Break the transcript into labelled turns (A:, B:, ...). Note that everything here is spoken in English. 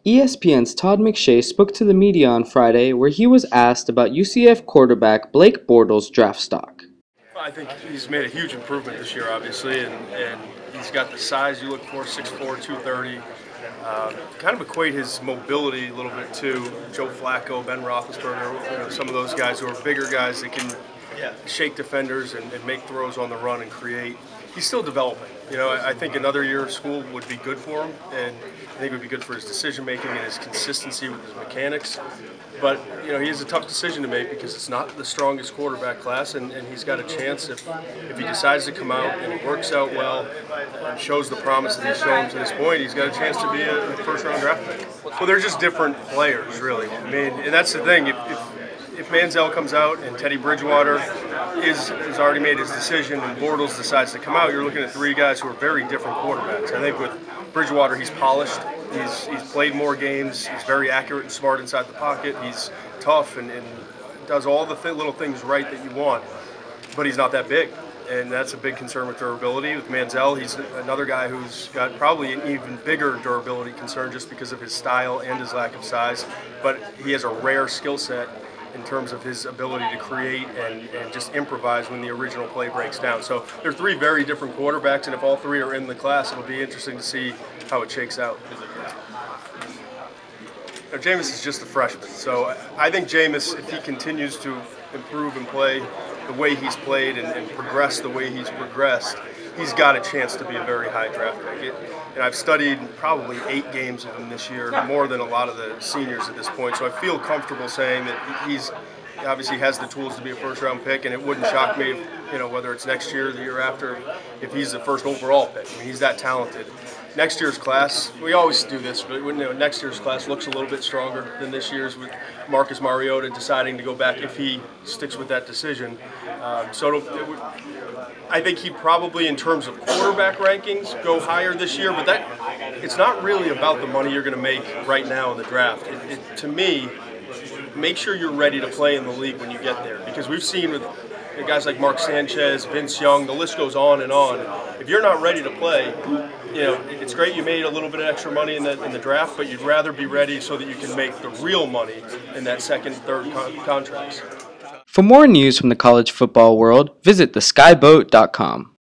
A: ESPN's Todd Mcshay spoke to the media on Friday where he was asked about UCF quarterback Blake Bortles' draft stock.
B: I think he's made a huge improvement this year, obviously, and he's got the size you look for, 6'4", 230. Kind of equate his mobility a little bit to Joe Flacco, Ben Roethlisberger, some of those guys who are bigger guys that can shake defenders and make throws on the run and create. He's still developing. I think another year of school would be good for him, and I think it would be good for his decision-making and his consistency with his mechanics. But, he has a tough decision to make because it's not the strongest quarterback class, and he's got a chance if he decides to come out and it works out well and shows the promise that he's shown to this point, he's got a chance to be a first-round draft pick. Well, they're just different players, really. And that's the thing. If Manziel comes out and Teddy Bridgewater has already made his decision and Bortles decides to come out, you're looking at three guys who are very different quarterbacks. I think with Bridgewater, he's polished. He's played more games. He's very accurate and smart inside the pocket. He's tough and does all the little things right that you want, but he's not that big. And that's a big concern with durability. With Manziel, he's another guy who's got probably an even bigger durability concern just because of his style and his lack of size. But he has a rare skill set in terms of his ability to create and just improvise when the original play breaks down. So they're three very different quarterbacks, and if all three are in the class, it'll be interesting to see how it shakes out. Now, Jameis is just a freshman, so I think Jameis, if he continues to improve and play the way he's played and progress the way he's progressed, he's got a chance to be a very high draft pick. And I've studied probably 8 games of him this year, more than a lot of the seniors at this point. So I feel comfortable saying that he obviously has the tools to be a first-round pick, and it wouldn't shock me if, whether it's next year or the year after, if he's the first overall pick. I mean, he's that talented. Next year's class, we always do this, but next year's class looks a little bit stronger than this year's with Marcus Mariota deciding to go back if he sticks with that decision. I think he probably, in terms of quarterback rankings, go higher this year, but it's not really about the money you're going to make right now in the draft. To me, make sure you're ready to play in the league when you get there, because we've seen with guys like Mark Sanchez, Vince Young, the list goes on and on. If you're not ready to play, it's great you made a little bit of extra money in the draft, but you'd rather be ready so that you can make the real money in that second, third contracts.
A: For more news from the college football world, visit theskyboat.com.